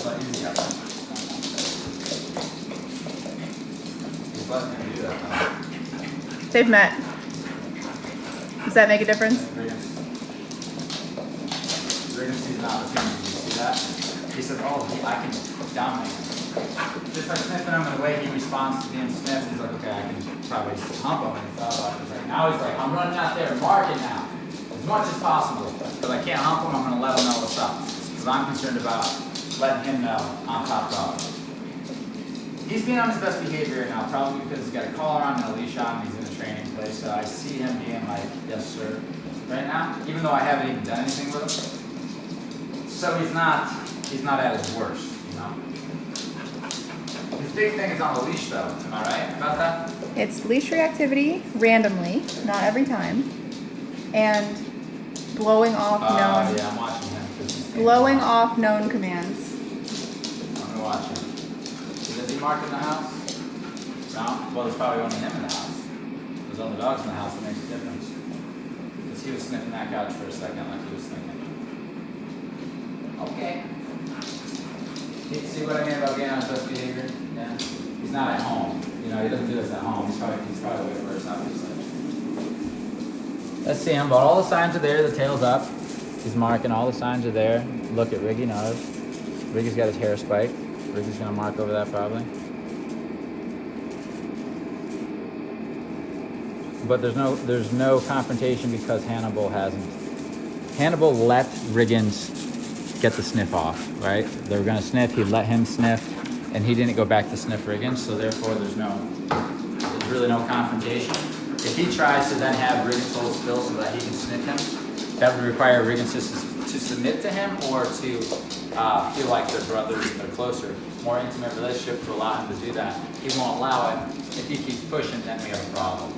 let easy up. He's letting him do that now. They've met. Does that make a difference? Reagan sees an opportunity. You see that? He says, oh, I can dominate him. Just by sniffing him in the way he responds to being sniffed, he's like, okay, I can probably hump him. And he thought about it. Right now he's like, I'm running out there marking now as much as possible. Because I can't hump him, I'm going to let him know what's up. Because I'm concerned about letting him know I'm top dog. He's being on his best behavior right now, probably because he's got a collar on and a leash on and he's in a training place. So I see him being like, yes, sir, right now, even though I haven't even done anything with him. So he's not at his worst, you know. His big thing is on the leash, though. Am I right about that? It's leash reactivity randomly, not every time, and blowing off known. Yeah, I'm watching him. Blowing off known commands. I'm gonna watch him. Is he marking the house? No? Well, there's probably only him in the house. There's other dogs in the house that makes a difference. Because he was sniffing that couch for a second, like he was thinking. Okay. See what I mean about being on his best behavior? Yeah. He's not at home. You know, he doesn't do this at home. He's probably way first, obviously. Let's see him, but all the signs are there. The tail's up. He's marking. All the signs are there. Look at Riggy knows. Riggy's got his hair spiked. Riggy's gonna mark over that probably. But there's no confrontation because Hannibal hasn't. Hannibal let Riggins get the sniff off, right? They were gonna sniff, he let him sniff, and he didn't go back to sniff Riggins, so therefore there's really no confrontation. If he tries to then have Riggins hold still so that he can sniff him, that would require Riggins to submit to him or to feel like they're brothers, they're closer, more intimate relationship to allow him to do that. He won't allow it. If he keeps pushing, then we have a problem.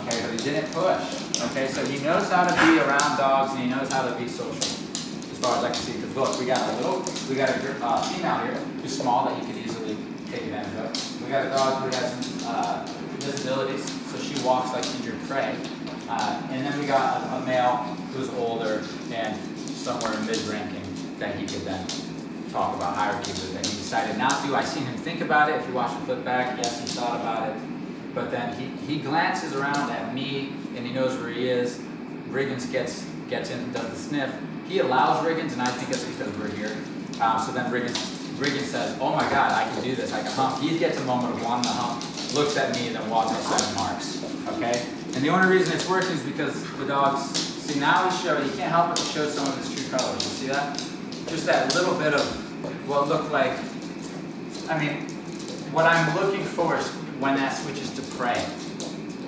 Okay, but he didn't push. Okay, so he knows how to be around dogs and he knows how to be social. As far as I can see, because look, we got a female here who's small that he could easily take advantage of. We got a dog who has some disabilities, so she walks like injured prey. And then we got a male who's older and somewhere mid-ranking that he could then talk about hierarchy with, and he decided not to. I seen him think about it. If you watch the clip back, yes, he thought about it. But then he glances around at me and he knows where he is. Riggins gets in, does the sniff. He allows Riggins, and I think it's because we're here. So then Riggins says, oh my God, I can do this, I can hump. He gets a moment of wanting to hump, looks at me, and then walks outside and marks, okay? And the only reason it's working is because the dogs, see now he can't help but to show some of his true colors. You see that? Just that little bit of what looked like, I mean, what I'm looking for is when that switches to prey.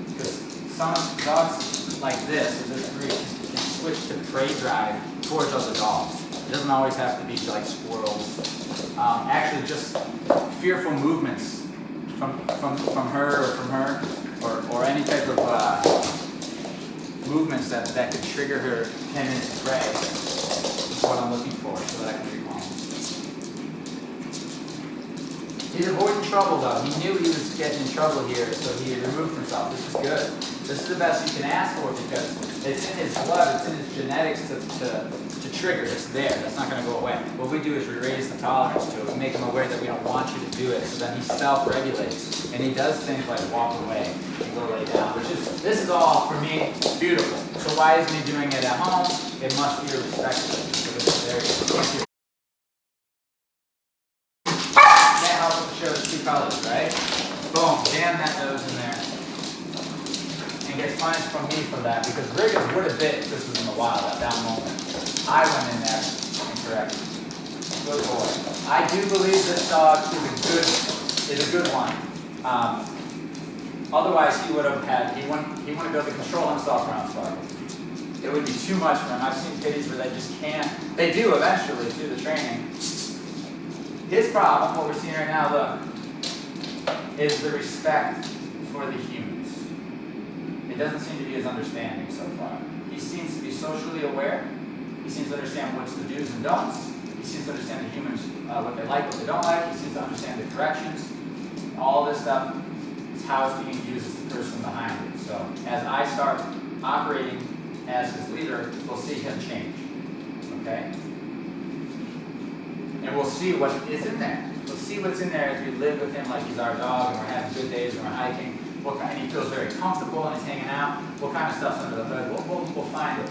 Because some dogs like this, or this breed, can switch to prey drive towards other dogs. It doesn't always have to be like squirrels. Actually, just fearful movements from her or from her, or any type of movements that could trigger her tendency to prey is what I'm looking for, so that I can be calm. He's avoiding trouble though. He knew he was getting in trouble here, so he removed himself. This is good. This is the best you can ask for because it's in his blood, it's in his genetics to trigger. It's there. That's not going to go away. What we do is we raise the tolerance to it. We make him aware that we don't want you to do it, so then he self-regulates. And he does things like walk away and go lay down, this is all, for me, beautiful. So why isn't he doing it at home? It must be a respect. There you go. Can't help but show the two colors, right? Boom, jam that nose in there. And gets punished from me for that because Riggins would have bit if this was in the wild at that moment. I went in there and corrected. Good boy. I do believe this dog is a good one. Otherwise, he wouldn't be able to control himself around sparkles. It would be too much for him. I've seen kitties where they just can't. They do eventually through the training. His problem, what we're seeing right now, look, is the respect for the humans. It doesn't seem to be his understanding so far. He seems to be socially aware. He seems to understand what's the do's and don'ts. He seems to understand the humans, what they like, what they don't like. He seems to understand the corrections. All this stuff is how it's being used as the person behind it. So as I start operating as his leader, we'll see him change. Okay? And we'll see what is in there. We'll see what's in there as we live with him like he's our dog, and we're having good days, and we're hiking. And he feels very comfortable, and he's hanging out. What kind of stuff's under the hood? We'll find it.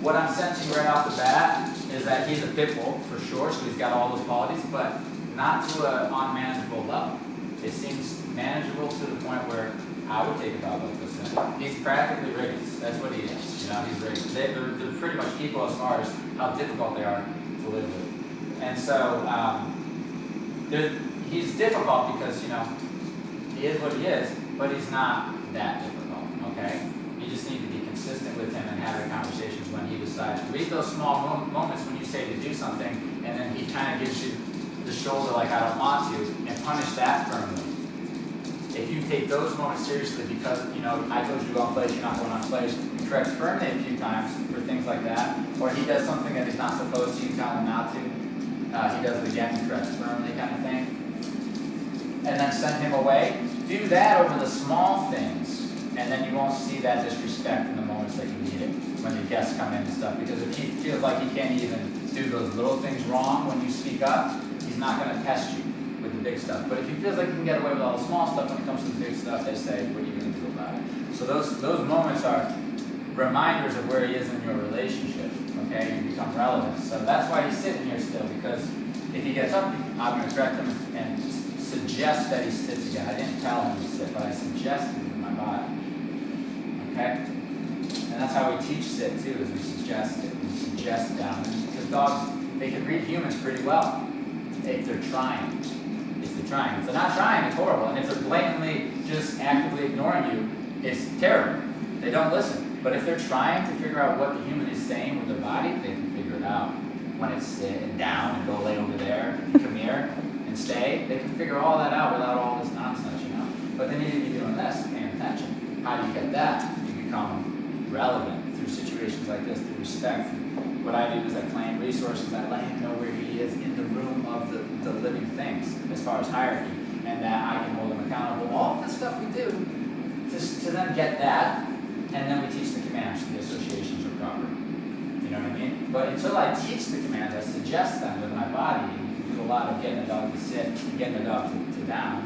What I'm sensing right off the bat is that he's a pit bull, for sure, so he's got all those qualities, but not to an unmanageable level. It seems manageable to the point where I would take a dog like this. He's practically Riggins. That's what he is. You know, he's Riggins. They're pretty much equal as far as how difficult they are to live with. And so he's difficult because, you know, he is what he is, but he's not that difficult, okay? You just need to be consistent with him and having conversations when he decides. Read those small moments when you say to do something, and then he kind of gives you the shoulder like, I don't want to, and punish that firmly. If you take those moments seriously because, you know, I told you to go on place, you're not going on place, you correct firmly a few times for things like that, or he does something that he's not supposed to, you tell him not to, he does it again, you correct firmly kind of thing, and then send him away. Do that over the small things, and then you won't see that disrespect in the moments that you need it, when your guests come in and stuff, because if he feels like he can't even do those little things wrong when you speak up, he's not going to test you with the big stuff. But if he feels like he can get away with all the small stuff, when it comes to the big stuff, they say, what are you going to do about it? So those moments are reminders of where he is in your relationship, okay? You become relevant. So that's why he's sitting here still, because if he gets up, I'm going to correct him and suggest that he sits again. I didn't tell him to sit, but I suggested it with my body, okay? And that's how we teach sit too, is we suggest it. We suggest down. Because dogs, they can read humans pretty well if they're trying. If they're trying. If they're not trying, it's horrible. And if they're blatantly just actively ignoring you, it's terrible. They don't listen. But if they're trying to figure out what the human is saying with their body, they can figure it out. When it's sit and down and go lay over there and come here and stay, they can figure all that out without all this nonsense, you know. But they need to be doing this, paying attention. How do you get that? You become relevant through situations like this, through respect. What I do is I claim resources. I let him know where he is in the room of the living things as far as hierarchy, and that I can hold him accountable. All of the stuff we do to then get that, and then we teach the commands. The associations are proper. You know what I mean? But until I teach the commands, I suggest them with my body. You can do a lot of getting a dog to sit, getting a dog to down,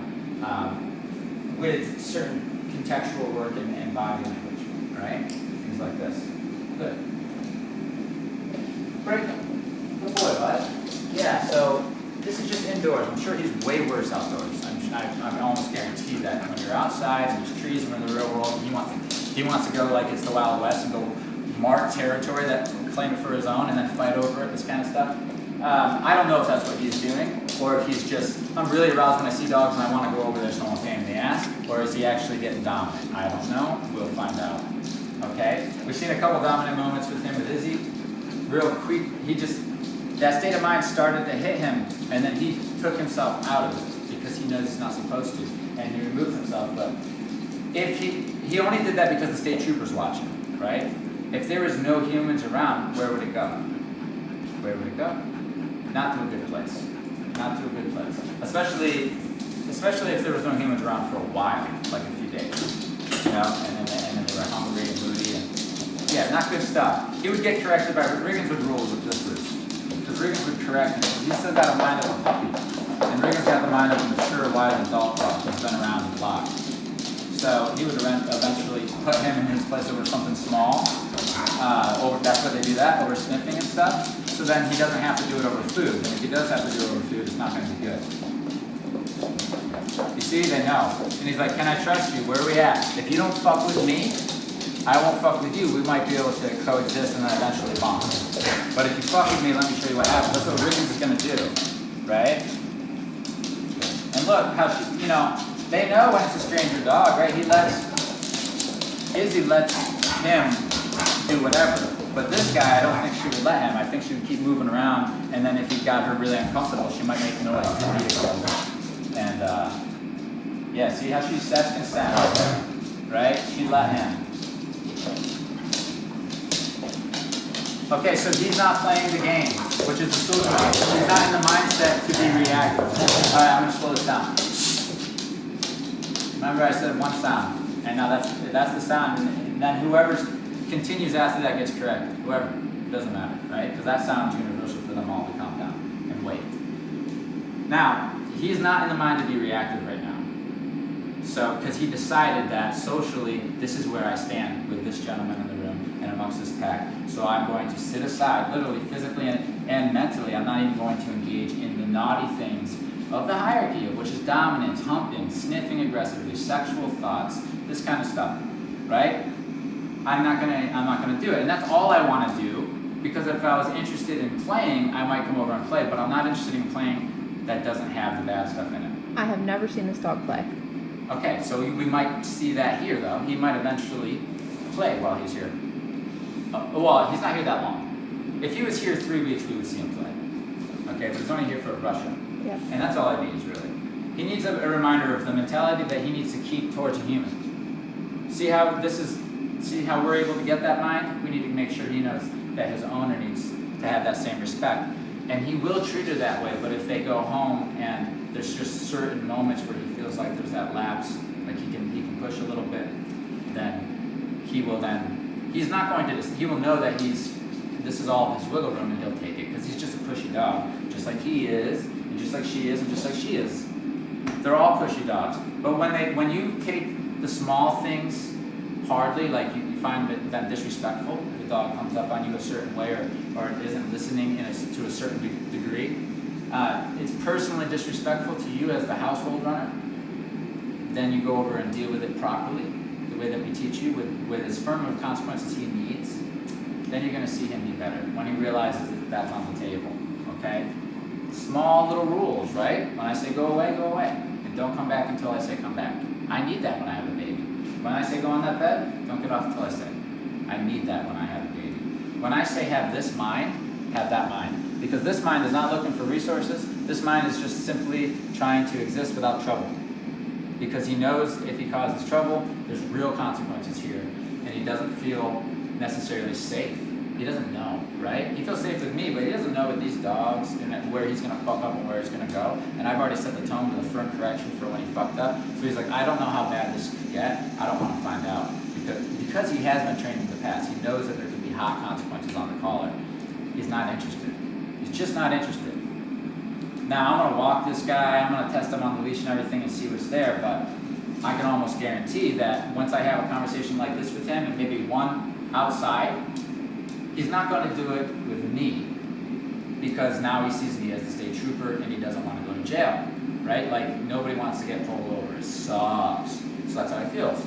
with certain contextual work and body language, right? Things like this. Good. Great. Good boy, bud. Yeah, so this is just indoors. I'm sure he's way worse outdoors. I almost guarantee that when you're outside and there's trees and we're in the real world, he wants to go like it's the Wild West and go mark territory, that claim it for his own, and then fight over it, this kind of stuff. I don't know if that's what he's doing, or if he's just, I'm really aroused when I see dogs and I want to go over there so I won't pain in the ass, or is he actually getting dominant? I don't know. We'll find out. Okay? We've seen a couple dominant moments with him with Izzy. Real quick, that state of mind started to hit him, and then he took himself out of it because he knows he's not supposed to, and he removed himself. But if he only did that because the state troopers watching, right? If there was no humans around, where would it go? Where would it go? Not to a good place. Not to a good place. Especially if there was no humans around for a while, like a few days, you know, and then they were hungry and moody, and yeah, not good stuff. He would get corrected by Riggins would rule with this roost. Because Riggins would correct him, because he's still got a mind of a puppy. And Riggins got the mind of a mature, wise adult dog who's been around the block. So he would eventually put him in his place over something small. That's what they do that, over sniffing and stuff. So then he doesn't have to do it over food. And if he does have to do it over food, it's not going to be good. You see, they know. And he's like, can I trust you? Where are we at? If you don't fuck with me, I won't fuck with you. We might be able to coexist and then eventually bond. But if you fuck with me, let me show you what happens. That's what Riggins is going to do, right? And look how she, you know, they know when it's a stranger dog, right? Izzy lets him do whatever. But this guy, I don't think she would let him. I think she would keep moving around, and then if he got her really uncomfortable, she might make noise. And yeah, see how she sets consent, right? She let him. Okay, so he's not playing the game, which is the solution. He's not in the mindset to be reactive. All right, I'm going to slow this down. Remember I said one sound, and now that's the sound, and then whoever continues after that gets corrected. Whoever, it doesn't matter, right? Because that sound's universal for them all to calm down and wait. Now, he's not in the mind to be reactive right now. So, because he decided that socially, this is where I stand with this gentleman in the room and amongst this pack. So I'm going to sit aside, literally, physically, and mentally. I'm not even going to engage in the naughty things of the hierarchy, which is dominance, humping, sniffing aggressively, sexual thoughts, this kind of stuff, right? I'm not gonna do it, and that's all I want to do. Because if I was interested in playing, I might come over and play. But I'm not interested in playing that doesn't have the bad stuff in it. I have never seen this dog play. Okay, so we might see that here, though. He might eventually play while he's here. Well, he's not here that long. If he was here 3 weeks, we would see him play. Okay, but he's only here for Russia. Yep. And that's all he needs, really. He needs a reminder of the mentality that he needs to keep towards a human. See how we're able to get that mind? We need to make sure he knows that his owner needs to have that same respect. And he will treat her that way, but if they go home and there's just certain moments where he feels like there's that lapse, like he can push a little bit, then he's not going to, he will know that this is all his wiggle room, and he'll take it, because he's just a pushy dog, just like he is, and just like she is, and just like she is. They're all pushy dogs. But when you take the small things hardly, like you find them disrespectful, if a dog comes up on you a certain way or isn't listening to a certain degree, it's personally disrespectful to you as the household runner, then you go over and deal with it properly, the way that we teach you, with as firm of consequences he needs, then you're going to see him be better when he realizes that that's on the table, okay? Small little rules, right? When I say go away, and don't come back until I say come back. I need that when I have a baby. When I say go on that bed, don't get off until I say. I need that when I have a baby. When I say have this mind, have that mind. Because this mind is not looking for resources. This mind is just simply trying to exist without trouble. Because he knows if he causes trouble, there's real consequences here. And he doesn't feel necessarily safe. He doesn't know, right? He feels safe with me, but he doesn't know with these dogs and where he's going to fuck up and where he's going to go. And I've already set the tone with a firm correction for when he fucked up. So he's like, I don't know how bad this could get. I don't want to find out. Because he has been trained in the past. He knows that there can be hot consequences on the collar. He's not interested. He's just not interested. Now, I'm going to walk this guy. I'm going to test him on the leash and everything and see what's there. But I can almost guarantee that once I have a conversation like this with him and maybe one outside, he's not going to do it with me, because now he sees me as the state trooper and he doesn't want to go to jail, right? Like, nobody wants to get pulled over. It sucks. So that's how he feels.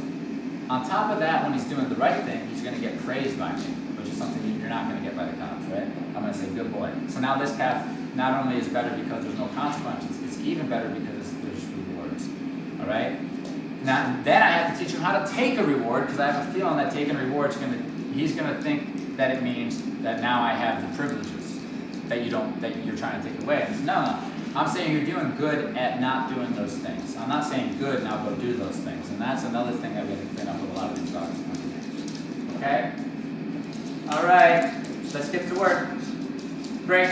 On top of that, when he's doing the right thing, he's going to get praised by me, which is something you're not going to get by the cops, right? I'm going to say, good boy. So now this path not only is better because there's no consequences, it's even better because there's rewards, all right? Now, then I have to teach him how to take a reward, because I have a feeling that taking a reward he's going to think that it means that now I have the privileges that you're trying to take away. No. I'm saying you're doing good at not doing those things. I'm not saying good, now go do those things. And that's another thing that we have to clean up with a lot of these dogs. Okay? All right, let's get to work. Break.